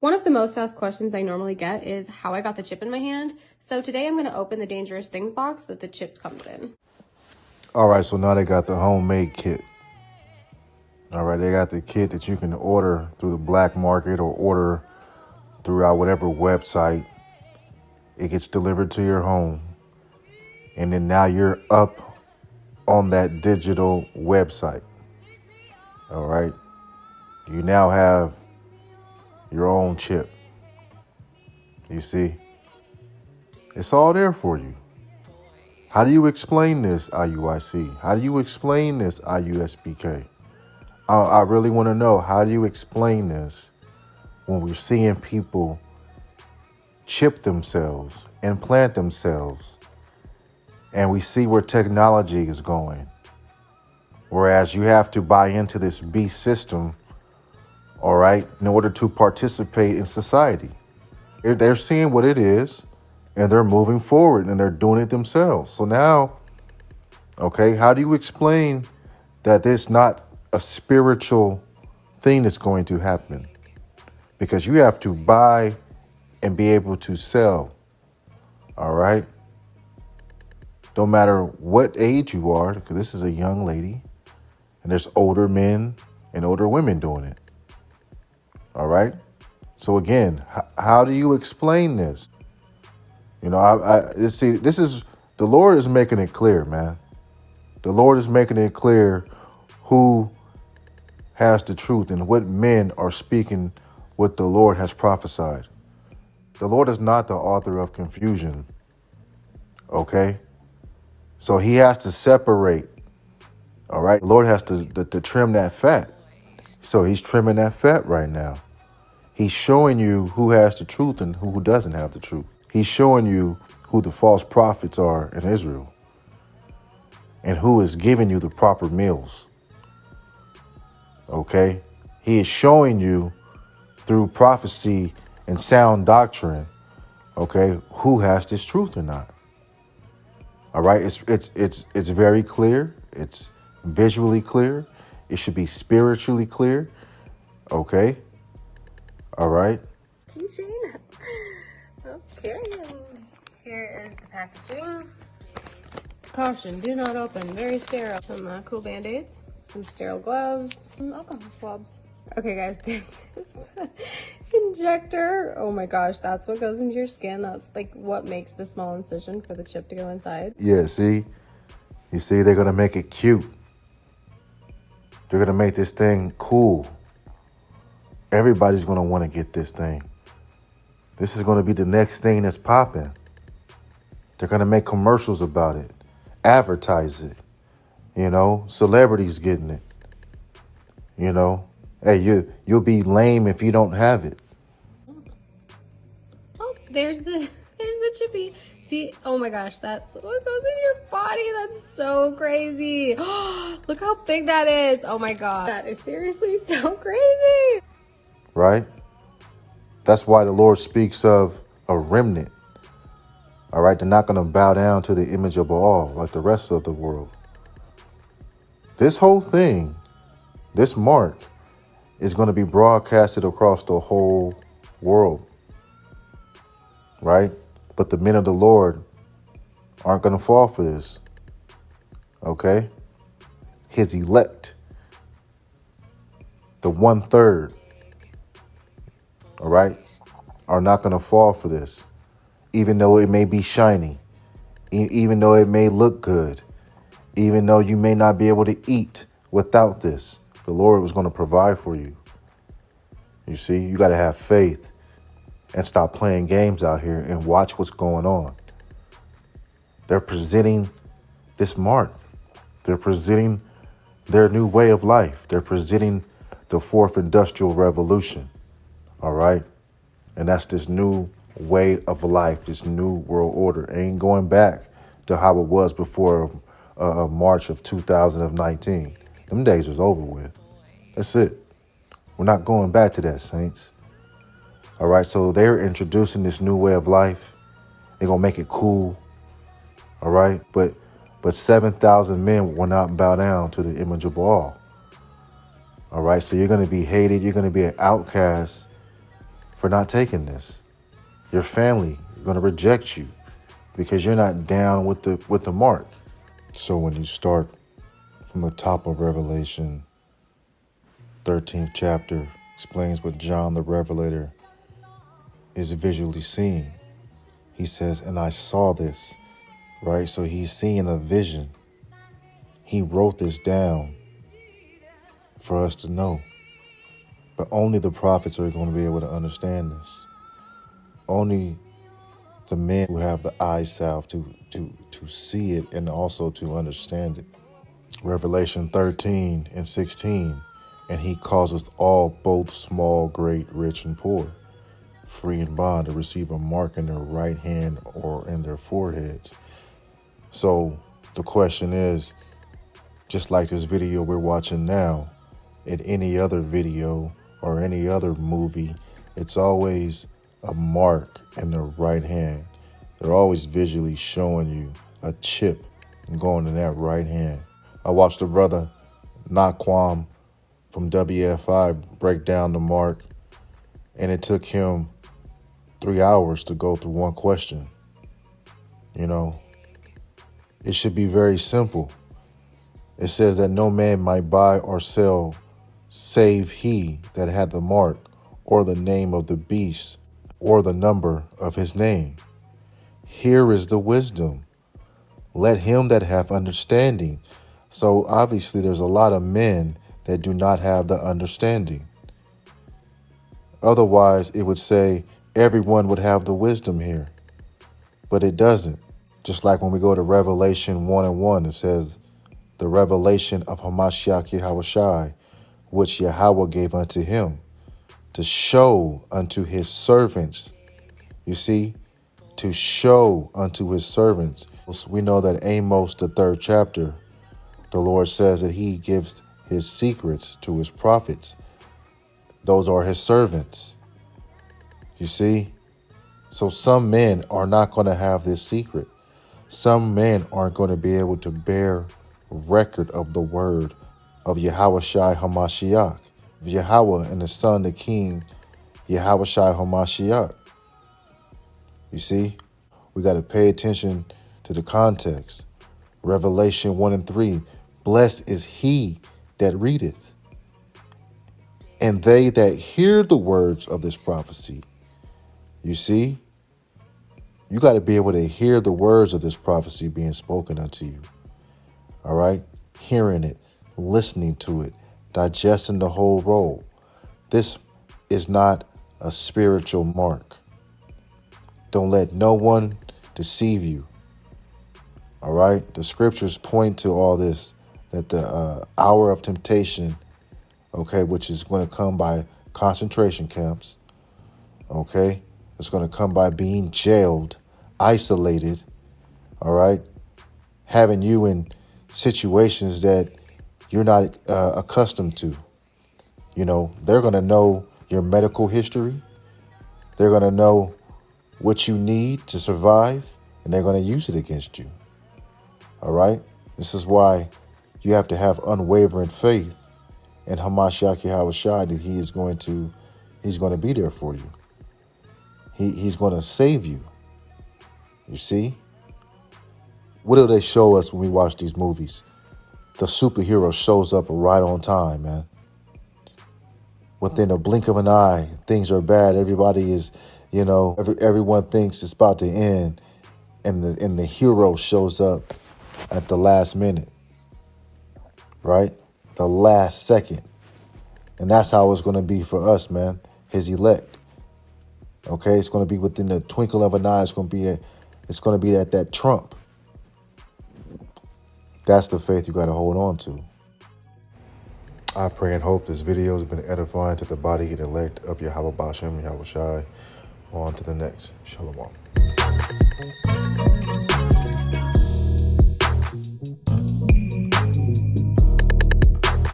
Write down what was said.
One of the most asked questions I normally get is how I got the chip in my hand. So today I'm going to open the Dangerous Things box that the chip comes in. All right, so now they got the homemade kit. All right, they got the kit that you can order through the black market or order throughout whatever website. It gets delivered to your home. And then now you're up on that digital website. All right. You now have your own chip. You see? It's all there for you. How do you explain this, IUIC? How do you explain this, IUSBK? I really want to know, how do you explain this when we're seeing people chip themselves, implant themselves, and we see where technology is going? Whereas you have to buy into this beast system, all right, in order to participate in society. They're seeing what it is, and they're moving forward, and they're doing it themselves. So now, okay, how do you explain that there's not a spiritual thing that's going to happen? Because you have to buy and be able to sell, all right? Don't matter what age you are, because this is a young lady, and there's older men and older women doing it, all right? So again, how do you explain this? You know, see, this is, the Lord is making it clear, man. The Lord is making it clear who has the truth and what men are speaking what the Lord has prophesied. The Lord is not the author of confusion, okay? So he has to separate, all right? The Lord has to trim that fat. So he's trimming that fat right now. He's showing you who has the truth and who doesn't have the truth. He's showing you who the false prophets are in Israel and who is giving you the proper meals. Okay? He is showing you through prophecy and sound doctrine, okay, who has this truth or not. All right? It's very clear. It's visually clear. It should be spiritually clear. Okay? All right? Teaching. Okay, and here is the packaging. Caution, do not open, very sterile. Some cool band-aids, some sterile gloves, some alcohol swabs. Okay guys, this is the injector. Oh my gosh, that's what goes into your skin. That's like what makes the small incision for the chip to go inside. Yeah, see? You see, they're going to make it cute. They're going to make this thing cool. Everybody's going to want to get this thing. This is going to be the next thing that's popping. They're going to make commercials about it, advertise it, you know, celebrities getting it, you know. Hey, you'll be lame if you don't have it. Oh, there's the chippy. See, oh my gosh, that's what goes in your body. That's so crazy. Look how big that is. Oh my God, that is seriously so crazy. Right? That's why the Lord speaks of a remnant. All right, they're not going to bow down to the image of Baal like the rest of the world. This whole thing, this mark, is going to be broadcasted across the whole world. Right? But the men of the Lord aren't going to fall for this. Okay? His elect, the 1/3, all right, are not going to fall for this, even though it may be shiny, even though it may look good, even though you may not be able to eat without this. The Lord was going to provide for you. You see, you got to have faith and stop playing games out here and watch what's going on. They're presenting this mark. They're presenting their new way of life. They're presenting the fourth industrial revolution. All right. And that's this new way of life, this new world order. Ain't going back to how it was before March of 2019. Them days was over with. That's it. We're not going back to that, saints. All right. So they're introducing this new way of life. They're going to make it cool. All right. But 7,000 men will not bow down to the image of Baal. All right. So you're going to be hated. You're going to be an outcast for not taking this. Your family is going to reject you because you're not down with the mark. So when you start from the top of Revelation, 13th chapter explains what John the Revelator is visually seeing. He says, and I saw this, right? So he's seeing a vision. He wrote this down for us to know. But only the prophets are going to be able to understand this. Only the men who have the eyes salve to see it and also to understand it. Revelation 13 and 16, and he causeth all, both small, great, rich, and poor, free and bond, to receive a mark in their right hand or in their foreheads. So the question is, just like this video we're watching now, in any other video or any other movie, it's always a mark in the right hand. They're always visually showing you a chip going in that right hand. I watched a brother, Naquam from WFI, break down the mark, and it took him 3 hours to go through one question. You know, it should be very simple. It says that no man might buy or sell save he that had the mark or the name of the beast or the number of his name. Here is the wisdom. Let him that hath understanding. So obviously there's a lot of men that do not have the understanding. Otherwise, it would say everyone would have the wisdom here. But it doesn't. Just like when we go to Revelation 1:1, it says, the revelation of Hamashiach Yahawashi, which Yahweh gave unto him, to show unto his servants. You see, to show unto his servants. We know that Amos, the 3rd chapter, the Lord says that he gives his secrets to his prophets. Those are his servants. You see? So some men are not going to have this secret. Some men aren't going to be able to bear record of the word of Yahawashi Hamashiach, Yahweh and the Son, the King, Yahawashi Hamashiach. You see? We got to pay attention to the context. Revelation 1:3, blessed is he that readeth, and they that hear the words of this prophecy. You see? You got to be able to hear the words of this prophecy being spoken unto you. All right? Hearing it, listening to it, digesting the whole roll. This is not a spiritual mark. Don't let no one deceive you. All right? The scriptures point to all this, that the hour of temptation, okay, which is going to come by concentration camps, okay? It's going to come by being jailed, isolated, all right? Having you in situations that you're not accustomed to. You know, they're going to know your medical history. They're going to know what you need to survive, and they're going to use it against you. All right? This is why you have to have unwavering faith in Hamashiach Yahawashi, that he's going to be there for you. He's going to save you. You see? What do they show us when we watch these movies? The superhero shows up right on time, man. Within a blink of an eye, things are bad. Everybody is, you know, everyone thinks it's about to end, and the hero shows up at the last minute, right? The last second. And that's how it's going to be for us, man, his elect. Okay, it's going to be within the twinkle of an eye. It's going to be at that trump. That's the faith you got to hold on to. I pray and hope this video has been edifying to the body and elect of Yahweh Bashem Yahawashi. On to the next. Shalom.